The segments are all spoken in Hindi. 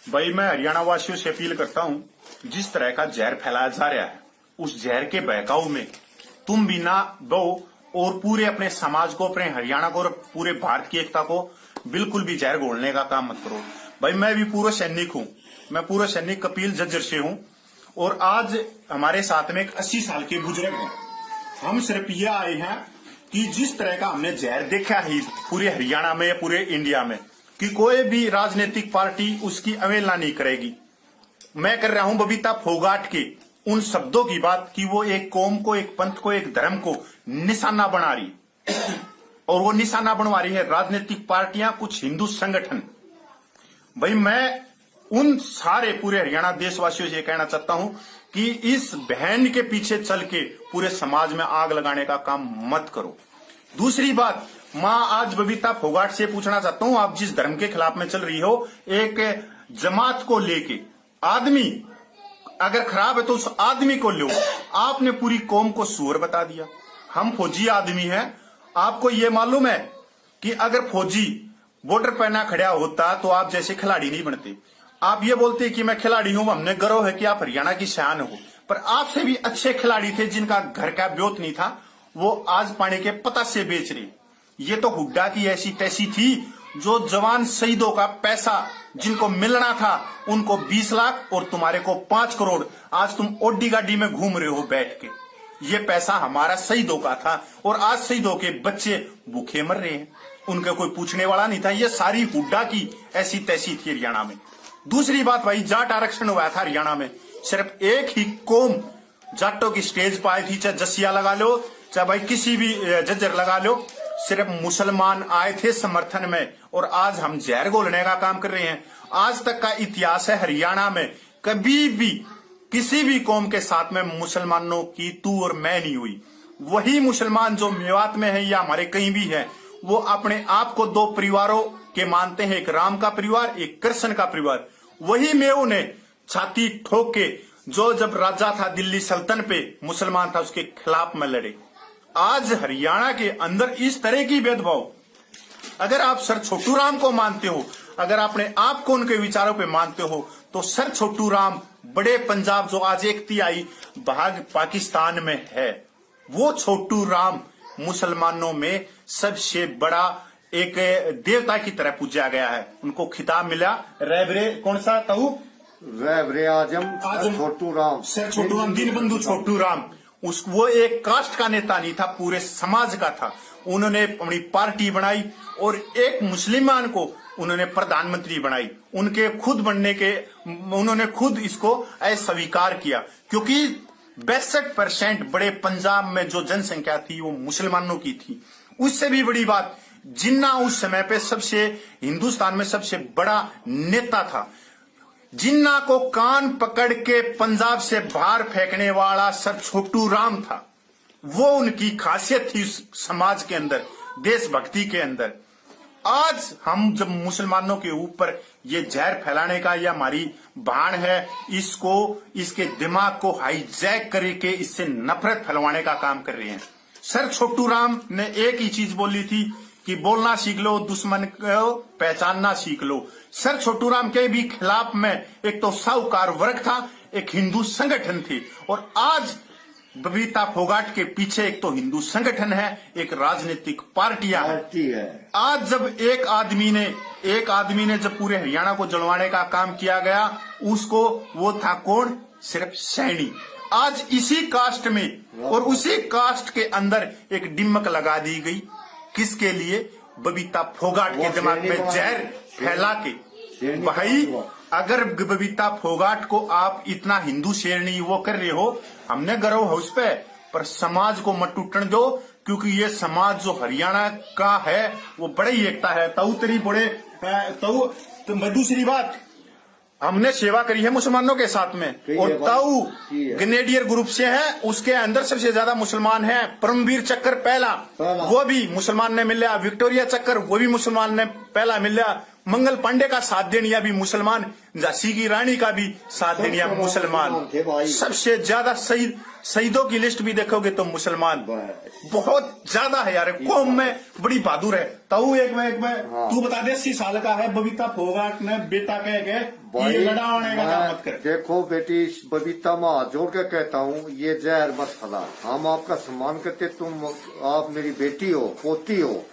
भाई मैं हरियाणा वासियों से अपील करता हूं, जिस तरह का जहर फैलाया जा रहा है उस जहर के बहकाव में तुम भी ना बहो और पूरे अपने समाज को, अपने हरियाणा को और पूरे भारत की एकता को बिल्कुल भी जहर घोलने का काम मत करो। भाई मैं भी पूर्व सैनिक हूं, मैं पूर्व सैनिक कपिल झज्जर से हूं और आज हमारे साथ में एक 80 साल के बुजुर्ग हैं। हम सिर्फ ये आए हैं कि जिस तरह का हमने जहर देखा है पूरे हरियाणा में या पूरे इंडिया में कि कोई भी राजनीतिक पार्टी उसकी अवहेलना नहीं करेगी। मैं कर रहा हूं बबीता फोगाट के उन शब्दों की बात कि वो एक कौम को, एक पंथ को, एक धर्म को निशाना बना रही और वो निशाना बनवा रही है राजनीतिक पार्टियां, कुछ हिंदू संगठन। भाई मैं उन सारे पूरे हरियाणा देशवासियों से कहना चाहता हूं कि इस बहन के पीछे चल के पूरे समाज में आग लगाने का काम मत करो। दूसरी बात, मां आज बबीता फोगाट से पूछना चाहता हूं, आप जिस धर्म के खिलाफ में चल रही हो, एक जमात को लेके, आदमी अगर खराब है तो उस आदमी को लो। आपने पूरी कौम को सूअर बता दिया। हम फौजी आदमी हैं, आपको ये मालूम है कि अगर फौजी बॉर्डर पर ना खड़ा होता तो आप जैसे खिलाड़ी नहीं बनते। आप ये बोलते कि मैं खिलाड़ी हूं, हमने गर्व है कि आप हरियाणा की शान हो, पर आपसे भी अच्छे खिलाड़ी थे जिनका घर का ब्योत नहीं था, वो आज पानी के पता से बेच रहे। ये तो हुड्डा की ऐसी तैसी थी जो जवान शहीदों का पैसा जिनको मिलना था उनको 20 लाख और तुम्हारे को 5 करोड़, आज तुम ओडी गाड़ी में घूम रहे हो बैठ के। ये पैसा हमारा शहीदों का था और आज शहीदों के बच्चे भूखे मर रहे हैं, उनका कोई पूछने वाला नहीं था। ये सारी हुड्डा की ऐसी तैसी थी हरियाणा में। दूसरी बात, भाई जाट आरक्षण हुआ था हरियाणा में, सिर्फ एक ही कौम जाटों की स्टेज पर आई थी, चाहे जसिया लगा लो, चाहे भाई किसी भी झज्जर लगा लो, सिर्फ मुसलमान आए थे समर्थन में और आज हम जहर घोलने का काम कर रहे हैं। आज तक का इतिहास है हरियाणा में कभी भी किसी भी कौम के साथ में मुसलमानों की तू और मैं नहीं हुई। वही मुसलमान जो मेवात में है या हमारे कहीं भी है, वो अपने आप को 2 परिवारों के मानते हैं, एक राम का परिवार, एक कृष्ण का परिवार। वही मेव ने छाती ठोक के जो जब राजा था दिल्ली सल्तन पे, मुसलमान था, उसके खिलाफ में लड़े। आज हरियाणा के अंदर इस तरह की भेदभाव, अगर आप सर छोटू राम को मानते हो, अगर अपने आप को उनके विचारों पे मानते हो, तो सर छोटू राम बड़े पंजाब जो आज एक तिहाई भाग पाकिस्तान में है, वो छोटू राम मुसलमानों में सबसे बड़ा एक देवता की तरह पूजा गया है। उनको खिताब मिला रहबरे कौन सा ताऊ, रहबरे आजम छोटू राम, सर छोटू राम, दीनबंधु छोटू राम। वो एक कास्ट का नेता नहीं था, पूरे समाज का था। उन्होंने अपनी पार्टी बनाई और एक मुसलमान को उन्होंने प्रधानमंत्री बनाई। उनके खुद बनने के उन्होंने खुद इसको अस्वीकार किया, क्योंकि 62% बड़े पंजाब में जो जनसंख्या थी वो मुसलमानों की थी। उससे भी बड़ी बात, जिन्ना उस समय पे सबसे हिंदुस्तान में सबसे बड़ा नेता था। जिन्ना को कान पकड़ के पंजाब से बाहर फेंकने वाला सर छोटू राम था। वो उनकी खासियत थी उस समाज के अंदर, देशभक्ति के अंदर। आज हम जब मुसलमानों के ऊपर ये जहर फैलाने का ये हमारी बाण है, इसको इसके दिमाग को हाईजैक करके इससे नफरत फैलवाने का काम कर रहे हैं। सर छोटू राम ने एक ही चीज बोली थी कि बोलना सीख लो, दुश्मन को पहचानना सीख लो। सर छोटू राम के भी खिलाफ में एक तो साहूकार वर्ग था, एक हिंदू संगठन थी, और आज बबीता फोगाट के पीछे एक तो हिंदू संगठन है, एक राजनीतिक पार्टियां है। आज जब एक आदमी ने जब पूरे हरियाणा को जलवाने का काम किया गया, उसको वो था कौन, सिर्फ सैनी। आज इसी कास्ट में और उसी कास्ट के अंदर एक डिमक लगा दी गई, किसके लिए, बबीता फोगाट के दिमाग में जहर फैला के। भाई अगर बबीता फोगाट को आप इतना हिंदू शेरनी वो कर रहे हो, हमने गर्व है उस पर समाज को मत टूटने दो, क्योंकि ये समाज जो हरियाणा का है वो बड़ा ही एकता है। ताऊ तेरी बड़े ताऊ। तो दूसरी बात, हमने सेवा करी है मुसलमानों के साथ में, और ताऊ ग्रेनेडियर ग्रुप से है, उसके अंदर सबसे ज्यादा मुसलमान है। परमवीर चक्कर पहला वो भी मुसलमान ने मिला, विक्टोरिया चक्कर वो भी मुसलमान ने पहला मिला, मंगल पांडे का साथ देनिया भी मुसलमान, झांसी की रानी का भी साथ देनिया मुसलमान, थे भाई। सबसे ज्यादा शहीदों की लिस्ट भी देखोगे तो मुसलमान बहुत ज्यादा है यार। कौम में बड़ी बहादुर है। ताऊ एक मैं तू बता दे, 80 साल का है बबीता फोगाट ने बेटा कह गए ये लड़ा होने का काम मत कर। देखो बेटी, बबीता माँ जोड़ के कहता हूँ, ये जहर मत फैला। हम आपका सम्मान करते, आप मेरी बेटी हो, पोती हो,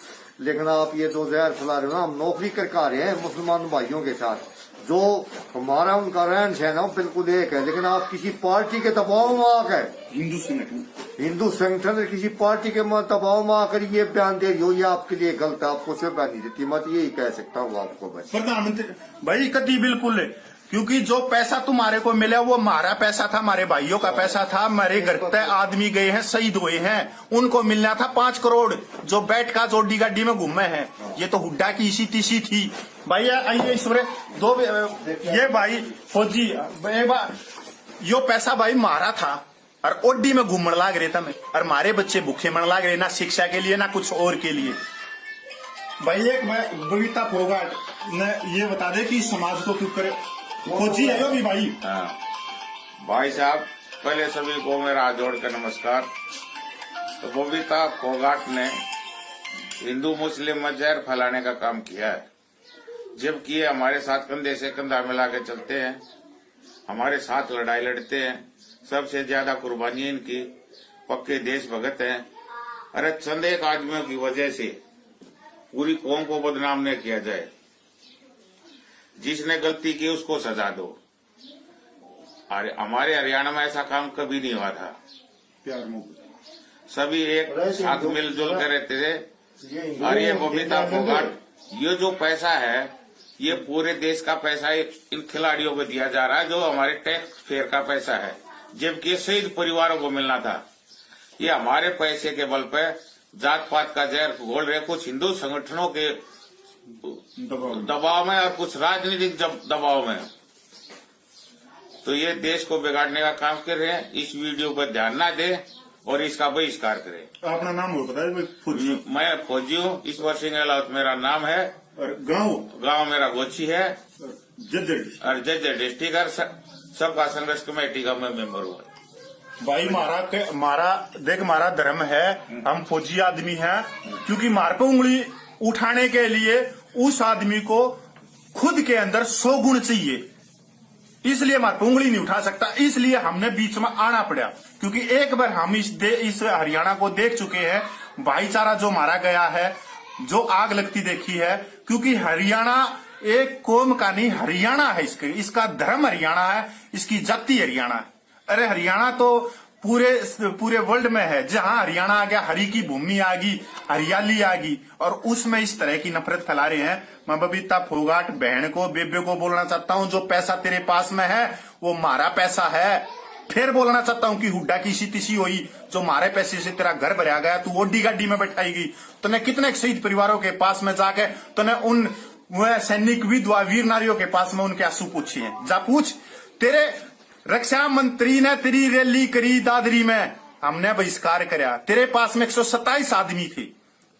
लेकिन आप ये दो जहर फैला रहे हो ना। हम नौकरी करके आ रहे हैं मुसलमान भाइयों के साथ, जो हमारा उनका रहन सहन है बिल्कुल एक है, लेकिन आप किसी पार्टी के दबाव में आकर, हिंदू संगठन किसी पार्टी के दबाव में आकर ये बयान दे रही हो, ये आपके लिए गलत है। आपको से बयान नहीं देती, मत यही कह सकता हूँ आपको बस। प्रधानमंत्री भाई कति बिल्कुल, क्योंकि जो पैसा तुम्हारे को मिला वो हमारा पैसा था, हमारे भाइयों का पैसा था। हमारे घर तय आदमी गए हैं, शहीद हुए हैं, उनको मिलना था 5 करोड़ जो बैठ का जोड़ी गाड़ी में घूमे हैं। ये तो हुड्डा की इसी तीसी थी भाई। आइए ईश्वर दो ये भाई फौजी एक बार यो पैसा भाई मारा था और ओडी में घूमने लाग रहे था मैं, और हमारे बच्चे भूखे मरने लाग रहे, ना शिक्षा के लिए ना कुछ और के लिए। भाई एक मैं बबीता फोगाट ने ये बता दे कि समाज को क्यों करे फौजी है भी भाई। हाँ भाई साहब, पहले सभी को मेरा हाथ जोड़कर नमस्कार। तो बबीता फोगाट ने हिंदू मुस्लिम में जहर फैलाने का काम किया है, जबकि ये हमारे साथ कंधे से कंधा मिला के चलते हैं, हमारे साथ लड़ाई लड़ते हैं, सबसे ज्यादा कुर्बानी इनकी, पक्के देशभगत हैं। अरे चंद एक आदमियों की वजह से पूरी कौम को बदनाम न किया जाए। जिसने गलती की उसको सजा दो। अरे हमारे हरियाणा में ऐसा काम कभी नहीं हुआ था। सभी एक साथ मिलजुल कर रहते थे। और ये बबीता फोगाट, ये जो पैसा है ये पूरे देश का पैसा इन खिलाड़ियों को दिया जा रहा है, जो हमारे टैक्स फेयर का पैसा है, जबकि शहीद परिवारों को मिलना था। ये हमारे पैसे के बल पे जात पात का जहर घोल रहे, कुछ हिंदू संगठनों के दबाव में और कुछ राजनीतिक दबाव में। तो ये देश को बिगाड़ने का काम कर रहे हैं। इस वीडियो पर ध्यान न दें और इसका बहिष्कार करें। अपना नाम हो बताइए। मैं फौजी हूँ, ईश्वर सिंह गहलोत मेरा नाम है, और गांव मेरा गोची है, जज्जर डिस्ट्रिक्ट और सबका संघर्ष कमेटी का मैं मेंबर हूँ। भाई मारा धर्म है, हम फौजी आदमी हैं, क्योंकि मार पे उंगली उठाने के लिए उस आदमी को खुद के अंदर 100 गुण चाहिए, इसलिए मार पे उंगली नहीं उठा सकता। इसलिए हमने बीच में आना पड़ा, क्योंकि एक बार हम इस हरियाणा को देख चुके हैं, भाईचारा जो मारा गया है, जो आग लगती देखी है। क्योंकि हरियाणा एक कौम का नहीं, हरियाणा है इसका धर्म हरियाणा है, इसकी जाति हरियाणा है। अरे हरियाणा तो पूरे वर्ल्ड में है। जहां हरियाणा आ गया, हरी की भूमि आ गई, हरियाली आ गई, और उसमें इस तरह की नफरत फैला रहे हैं। मैं बबीता फोगाट बहन को, बेबे को बोलना चाहता हूं, जो पैसा तेरे पास में है वो हमारा पैसा है। फिर बोलना चाहता हूं कि हुड्डा की सीतीसी हुई, जो हमारे पैसे से तेरा घर भरा गया, तू ओडी गाड़ी में बैठाई गई। तूने कितने शहीद परिवारों के पास में जाके तूने उन सैनिक विधवा वीर नारियों के पास में उनके आंसू पूछे हैं? जा पूछ। तेरे रक्षा मंत्री ने तेरी रैली करी दादरी में, हमने बहिष्कार कराया। तेरे पास में 127 आदमी थे,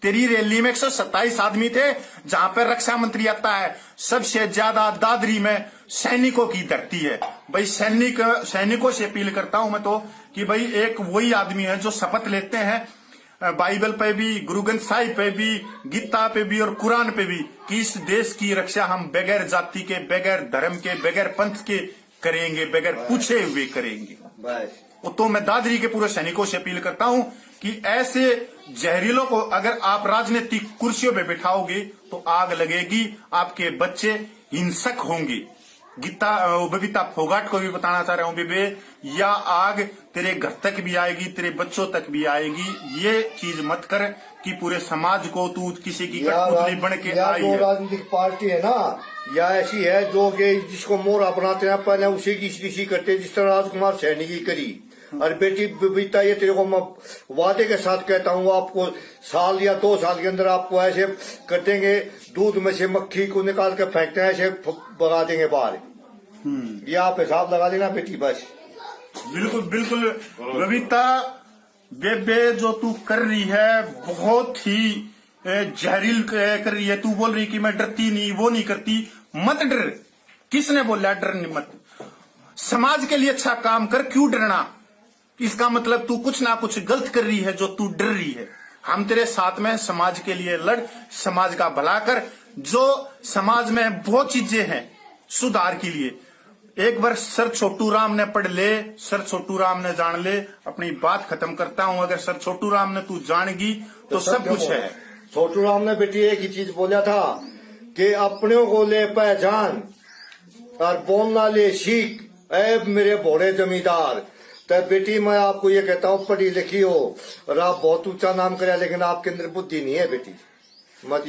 तेरी रैली में 127 आदमी थे, जहां पर रक्षा मंत्री आता है। सबसे ज्यादा दादरी में सैनिकों की धरती है। भाई सैनिकों से अपील करता हूं मैं तो कि भाई एक वही आदमी है जो शपथ लेते हैं बाइबल पे भी, गुरु ग्रंथ साहिब पे भी, गीता पे भी और कुरान पे भी, कि इस देश की रक्षा हम बगैर जाति के, बगैर धर्म के, बगैर पंथ के करेंगे, बगैर पूछे हुए करेंगे। तो मैं दादरी के पूरे सैनिकों से अपील करता हूं कि ऐसे जहरीलों को अगर आप राजनीतिक कुर्सियों पे बिठाओगे तो आग लगेगी, आपके बच्चे हिंसक होंगे। बबीता फोगाट को भी बताना चाह रहा हूं, बेबे, या आग तेरे घर तक भी आएगी, तेरे बच्चों तक भी आएगी। ये चीज मत कर कि पूरे समाज को तू किसी की कठपुतली बन के आई है। राजनीतिक पार्टी है ना, या ऐसी है जो कि जिसको मोरा बनाते हैं, पहले उसी की इसी करते, जिस तरह राजकुमार सैनी की करी। और बेटी बबीता, ये तेरे को मैं वादे के साथ कहता हूँ, आपको साल या 2 साल के अंदर आपको ऐसे कर देंगे, दूध में से मक्खी को निकाल के फेंकते हैं, ऐसे भगा देंगे बाहर। ये आप हिसाब लगा देना बेटी, बस। बिल्कुल बिल्कुल बबीता, बेबे जो तू कर रही है बहुत ही जहरील कर रही है, तू बोल रही कि मैं डरती नहीं, वो नहीं करती। मत डर, किसने बोला डर नहीं मत। समाज के लिए अच्छा काम कर, क्यों डरना। इसका मतलब तू कुछ ना कुछ गलत कर रही है जो तू डर रही है। हम तेरे साथ में, समाज के लिए लड़, समाज का भला कर। जो समाज में बहुत चीजें हैं सुधार के लिए, एक बार सर छोटू राम ने पढ़ ले, सर छोटू राम ने जान ले। अपनी बात खत्म करता हूं, अगर सर छोटू राम ने तू जानेगी तो सब कुछ है। छोटू राम ने बेटी एक ही चीज बोला था कि अपनों को ले पहचान और बोलना ले सीख, ऐ मेरे भोरे जमींदार। तो बेटी मैं आपको ये कहता हूँ, पढ़ी लिखी हो और आप बहुत ऊंचा नाम करे, लेकिन आपके अंदर बुद्धि नहीं है बेटी। मत ये